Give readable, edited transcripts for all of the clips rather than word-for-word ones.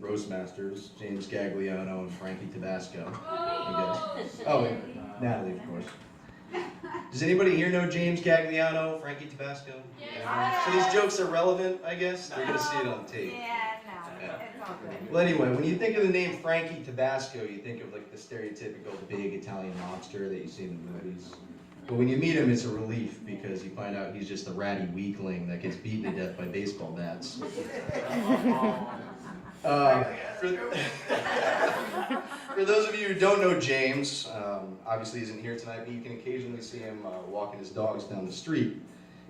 Roastmasters, James Gagliano and Frankie Tabasco, I guess. Oh, and Natalie, of course. Does anybody here know James Gagliano, Frankie Tabasco? Yeah. So these jokes are relevant, I guess? They're gonna see it on tape. Yeah, no, it's all good. Well, anyway, when you think of the name Frankie Tabasco, you think of like the stereotypical big Italian mobster that you see in the movies. But when you meet him, it's a relief because you find out he's just a ratty weakling that gets beaten to death by baseball bats. For those of you who don't know James, obviously he isn't here tonight, but you can occasionally see him walking his dogs down the street.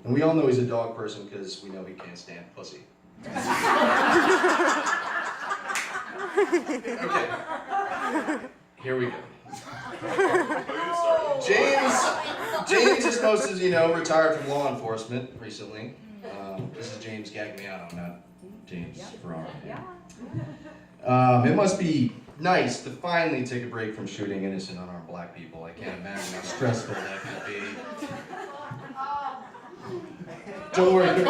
And we all know he's a dog person because we know he can't stand pussy. Okay, here we go. James is, most as you know, retired from law enforcement recently. This is James Gagliano, not James Ferraro. It must be nice to finally take a break from shooting innocent unarmed black people. I can't imagine how stressful that could be. Don't worry,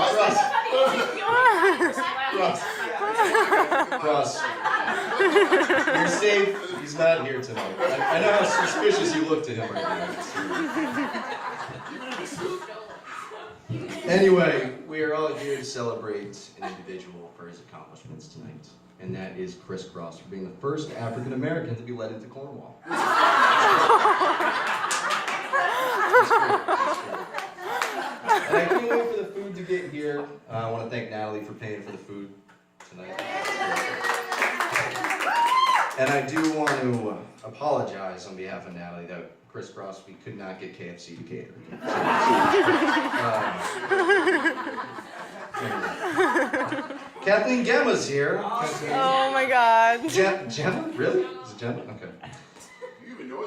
Cross. You're safe. He's not here tonight. I know how suspicious you look to him right now. Anyway, we are all here to celebrate an individual for his accomplishments tonight, and that is Chris Cross for being the first African American to be led into Cornwall. And I can't wait for the food to get here. I want to thank Natalie for paying for the food tonight. And I do want to apologize on behalf of Natalie that Chris Cross, we could not get KFC to cater. Kathleen Gemma's here. Oh my God. Gemma? Really? Is it Gemma? Okay.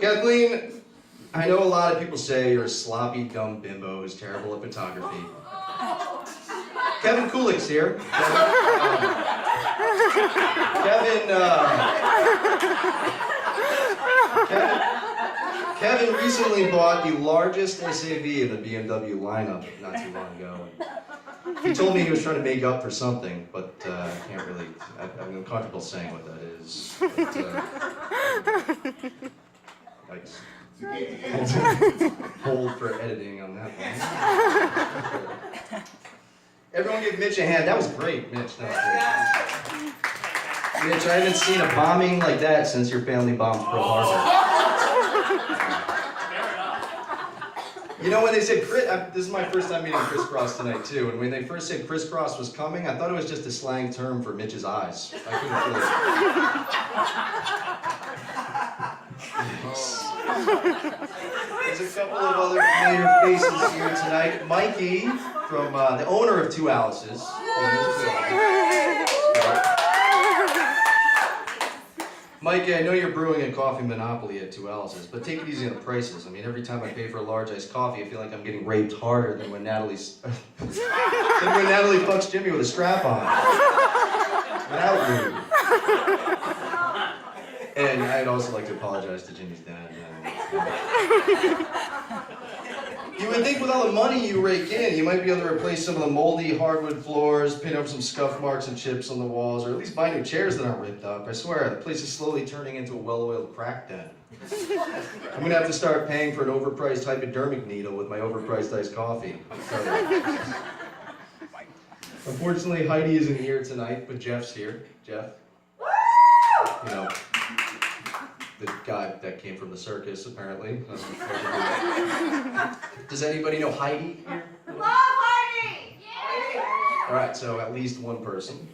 Kathleen, I know a lot of people say you're a sloppy, dumb bimbo who's terrible at photography. Kevin Kulik's here. Kevin recently bought the largest SAV in the BMW lineup not too long ago. He told me he was trying to make up for something, but I can't really, I'm uncomfortable saying what that is. But, yikes. Hold for editing on that one. Everyone give Mitch a hand. That was great, Mitch. That was great. Mitch, I haven't seen a bombing like that since your family bombed Pearl Harbor. You know, when they said, this is my first time meeting Chris Cross tonight, too, and when they first said Chris Cross was coming, I thought it was just a slang term for Mitch's eyes. I couldn't feel it. There's a couple of other familiar faces here tonight. Mikey, from the owner of Two Alice's. Mikey, I know you're brewing a coffee monopoly at Two Alice's, but take it easy on the prices. I mean, every time I pay for a large iced coffee, I feel like I'm getting raped harder than when Natalie fucks Jimmy with a strap on. Without lube. And I'd also like to apologize to Jimmy's dad. You would think with all the money you rake in, you might be able to replace some of the moldy hardwood floors, pin up some scuff marks and chips on the walls, or at least buy new chairs that aren't ripped up. I swear, the place is slowly turning into a well-oiled crack den. I'm gonna have to start paying for an overpriced hypodermic needle with my overpriced iced coffee. Unfortunately, Heidi isn't here tonight, but Jeff's here. Jeff? You know, the guy that came from the circus, apparently. Does anybody know Heidi here? Love Heidi! Yeah. All right, so at least one person.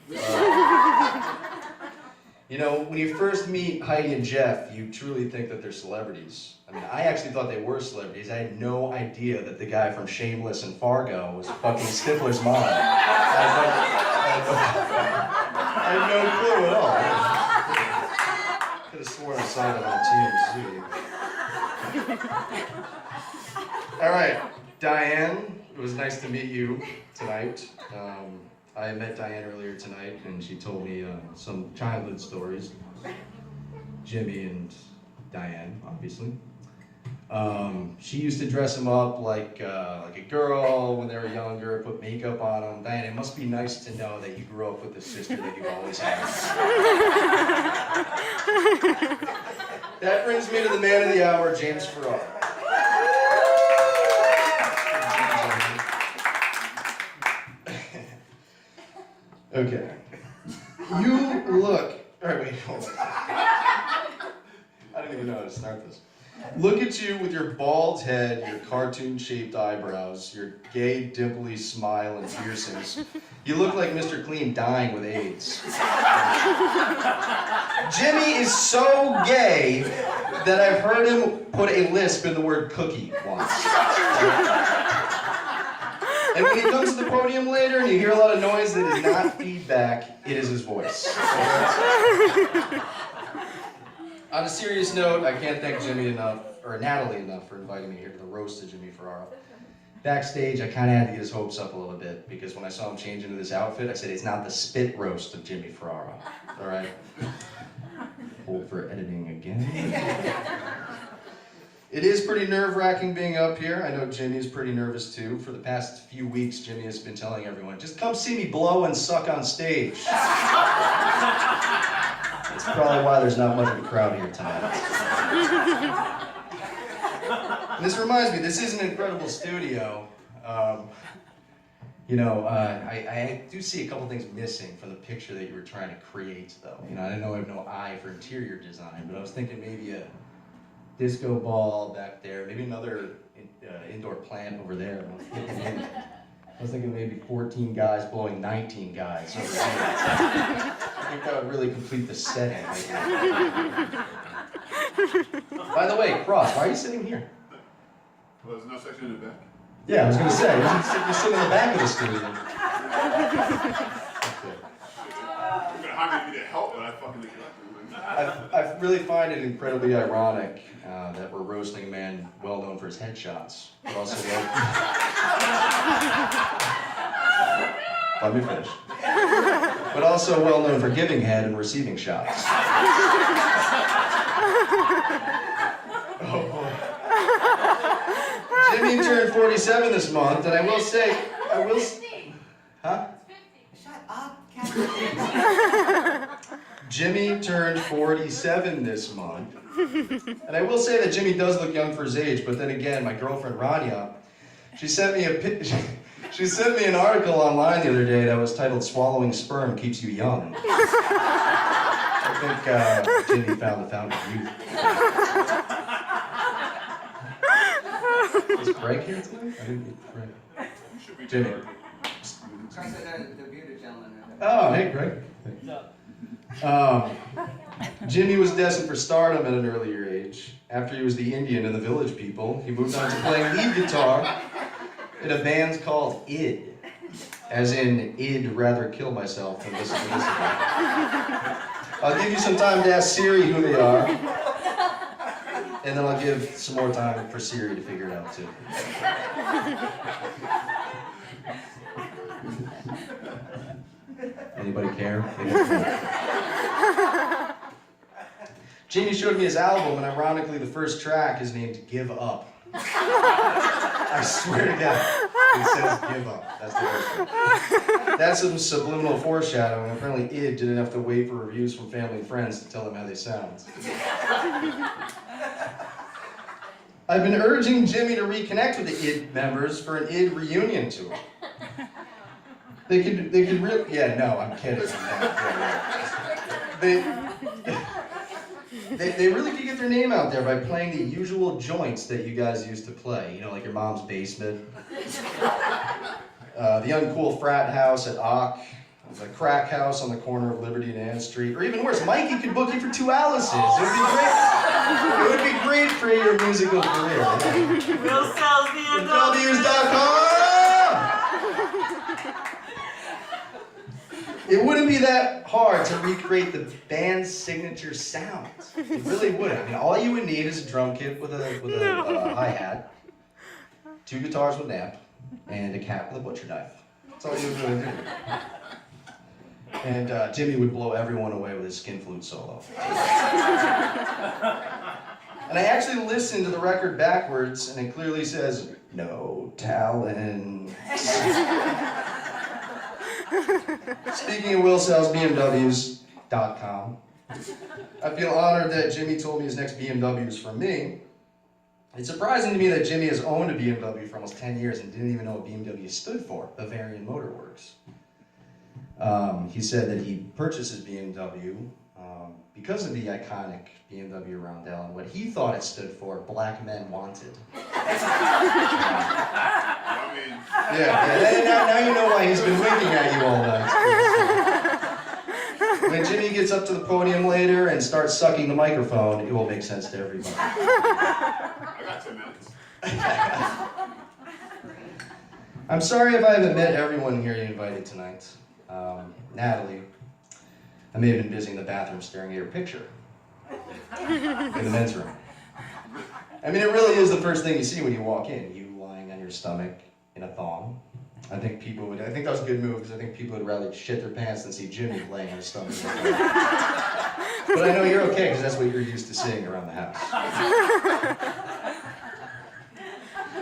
You know, when you first meet Heidi and Jeff, you truly think that they're celebrities. I mean, I actually thought they were celebrities. I had no idea that the guy from Shameless and Fargo was fucking Stifler's mom. I had no clue at all. Could have sworn I saw that on TMZ. All right, Diane, it was nice to meet you tonight. I met Diane earlier tonight, and she told me some childhood stories. Jimmy and Diane, obviously. She used to dress him up like a girl when they were younger, put makeup on him. Diane, it must be nice to know that you grew up with a sister that you always had. That brings me to the man of the hour, James Ferrara. Okay. You look. Alright, wait, hold on. I don't even know how to start this. Look at you with your bald head, your cartoon-shaped eyebrows, your gay, dimply smile and piercings. You look like Mr. Clean dying with AIDS. Jimmy is so gay that I've heard him put a lisp in the word cookie once. And when he comes to the podium later and you hear a lot of noise that is not feedback, it is his voice. On a serious note, I can't thank Jimmy enough, or Natalie enough, for inviting me here to the roast of Jimmy Ferrara. Backstage, I kind of had to get his hopes up a little bit, because when I saw him change into this outfit, I said, it's not the spit roast of Jimmy Ferrara. All right? Hold for editing again. It is pretty nerve-wracking being up here. I know Jimmy is pretty nervous too. For the past few weeks, Jimmy has been telling everyone, just come see me blow and suck on stage. That's probably why there's not much of a crowd here tonight. And this reminds me, this is an incredible studio. I do see a couple things missing from the picture that you were trying to create, though. I know I have no eye for interior design, but I was thinking maybe a disco ball back there, maybe another indoor plant over there. I was thinking maybe 14 guys blowing 19 guys over there. I think that would really complete the setting. By the way, Cross, why are you sitting here? Well, there's no section in the back. Yeah, I was going to say, you're sitting in the back of the studio. You're gonna hire me to help, but I fucking look it up. I really find it incredibly ironic that we're roasting a man well known for his headshots, but also let me finish. But also well known for giving head and receiving shots. Oh boy. Jimmy turned 47 this month, and I will say, huh? Shut up, Captain. Jimmy turned 47 this month. And I will say that Jimmy does look young for his age, but then again, my girlfriend Rania, she sent me an article online the other day that was titled "Swallowing Sperm Keeps You Young." I think Jimmy found the fountain of youth. Is Greg here tonight? I didn't get Greg. Jimmy. The bearded gentleman. Oh, hey, Greg. Jimmy was destined for stardom at an earlier age. After he was the Indian in the Village People, he moved on to playing lead guitar in a band called ID. As in, I'd rather kill myself than listen to this band. I'll give you some time to ask Siri who they are, and then I'll give some more time for Siri to figure it out too. Anybody care? Jamie showed me his album, and ironically, the first track is named "Give Up." I swear to God, it says "Give Up." That's the first one. That's some subliminal foreshadowing. Apparently, ID didn't have to wait for reviews from family and friends to tell them how they sound. I've been urging Jimmy to reconnect with the ID members for an ID reunion tour. They could really, yeah, no, I'm kidding. They really could get their name out there by playing the usual joints that you guys used to play, like your mom's basement, the uncool frat house at Ock, the crack house on the corner of Liberty and Ann Street, or even worse, Mikey could book you for 2 Alice's. It would be great. It would be great for your musical career. WillSellsBMWs.com. It wouldn't be that hard to recreate the band's signature sound. It really wouldn't. I mean, all you would need is a drum kit with a hi-hat, 2 guitars with an amp, and a cat with a butcher knife. That's all you would really do. And Jimmy would blow everyone away with his skin flute solo. And I actually listened to the record backwards, and it clearly says, "No talent." Speaking of WillSellsBMWs.com, I feel honored that Jimmy told me his next BMW is from me. It's surprising to me that Jimmy has owned a BMW for almost 10 years and didn't even know what BMW stood for, Bavarian Motor Works. He said that he purchased his BMW because of the iconic BMW Roundel and what he thought it stood for, Black Men Wanted. Now you know why he's been winking at you all night. When Jimmy gets up to the podium later and starts sucking the microphone, it will make sense to everybody. I got 10 minutes. I'm sorry if I haven't met everyone here you invited tonight. Natalie, I may have been busy in the bathroom staring at your picture in the men's room. I mean, it really is the first thing you see when you walk in, you lying on your stomach in a thong. I think that was a good move because I think people would rather shit their pants than see Jimmy laying on his stomach. But I know you're okay because that's what you're used to seeing around the house.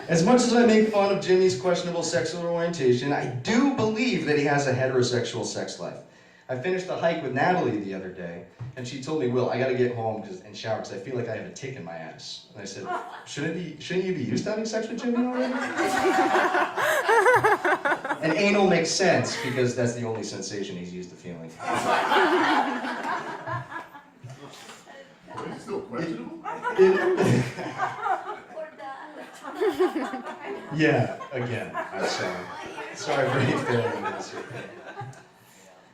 As much as I make fun of Jimmy's questionable sexual orientation, I do believe that he has a heterosexual sex life. I finished a hike with Natalie the other day, and she told me, Will, I gotta get home and shower because I feel like I have a tick in my ass. And I said, shouldn't you be used to having sex with Jimmy already? And anal makes sense because that's the only sensation he's used to feeling. Is it still questionable? Yeah, again, I'm sorry. Sorry for any failing in this.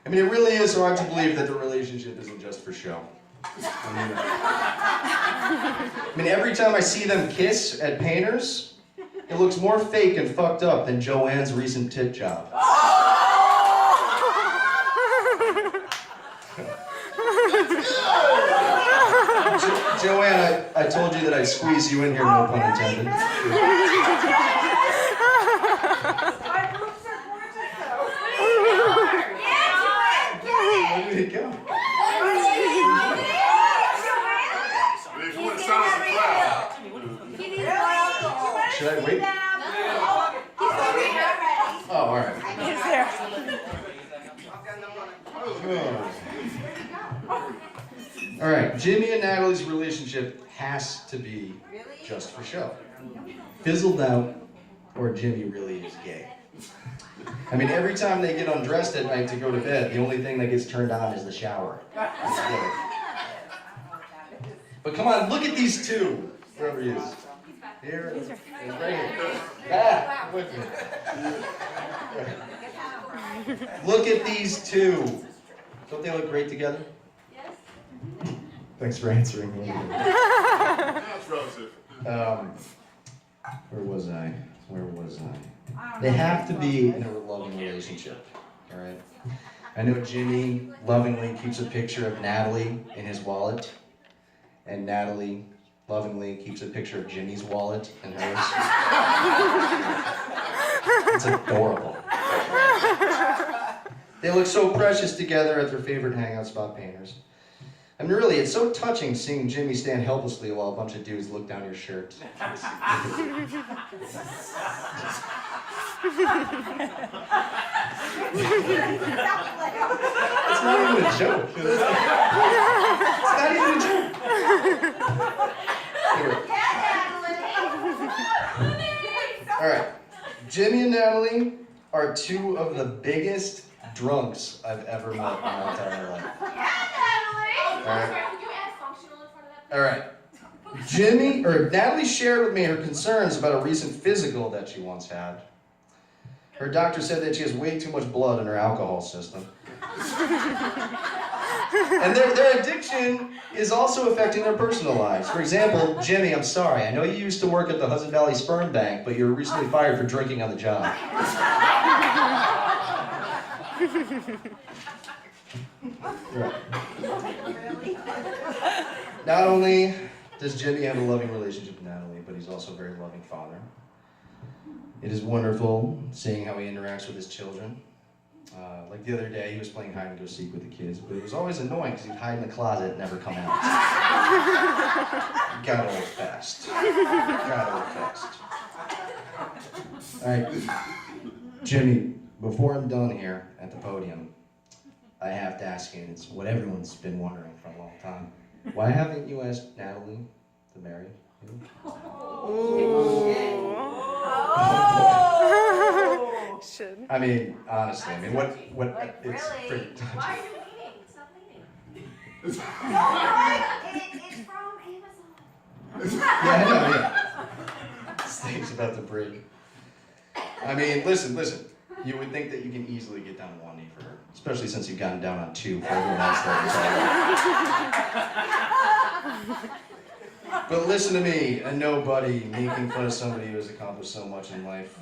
I mean, it really is hard to believe that the relationship isn't just for show. I mean, every time I see them kiss at Painters, it looks more fake and fucked up than Joanne's recent tit job. Joanne, I told you that I'd squeeze you in here, no pun intended. My boobs are gorgeous though. Where did it go? If you want to sound us a crowd. Should I wait? Oh, all right. He's there. All right, Jimmy and Natalie's relationship has to be just for show. Fizzled out, or Jimmy really is gay. I mean, every time they get undressed at night to go to bed, the only thing that gets turned on is the shower. But come on, look at these two, wherever he is. Here, he's right here. Ah, with me. Look at these two. Don't they look great together? Yes. Thanks for answering. That's relative. Where was I? They have to be in a loving relationship, all right? I know Jimmy lovingly keeps a picture of Natalie in his wallet, and Natalie lovingly keeps a picture of Jimmy's wallet in hers. It's adorable. They look so precious together at their favorite hangout spot, Painters. I mean, really, it's so touching seeing Jimmy stand helplessly while a bunch of dudes look down your shirt. It's not even a joke. It's not even a joke. All right, Jimmy and Natalie are two of the biggest drunks I've ever met in my entire life. All right. Natalie shared with me her concerns about a recent physical that she once had. Her doctor said that she has way too much blood in her alcohol system. And their addiction is also affecting their personal lives. For example, Jimmy, I'm sorry. I know you used to work at the Hudson Valley Sperm Bank, but you were recently fired for drinking on the job. Right. Not only does Jimmy have a loving relationship with Natalie, but he's also a very loving father. It is wonderful seeing how he interacts with his children. Like the other day, he was playing hide and go seek with the kids, but it was always annoying because he'd hide in the closet and never come out. Got old fast. All right, Jimmy, before I'm done here at the podium, I have to ask you, and it's what everyone's been wondering for a long time. Why haven't you asked Natalie to marry you? Oh! Should. I mean, honestly, what, Like, it's really? pretty touchy. Why are you leaving? Stop leaving. No, right? It's from Amazon. Yeah, I know, yeah. This thing's about to break. I mean, listen. You would think that you can easily get down on one knee for her, especially since you've gotten down on two for everyone else that was But listen to me, a nobody making fun of somebody who has accomplished so much in life.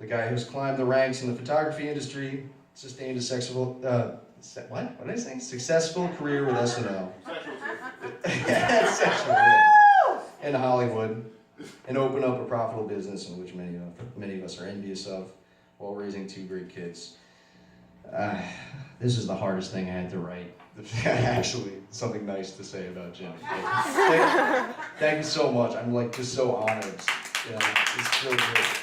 The guy who's climbed the ranks in the photography industry, sustained a successful, what did I say? Successful career with SNL. Sexual, yeah. In Hollywood, and open up a profitable business in which many of us are envious of, while raising two great kids. This is the hardest thing I had to write. Actually, something nice to say about Jim. Thank you so much. I'm like just so honored. Yeah, it's really great.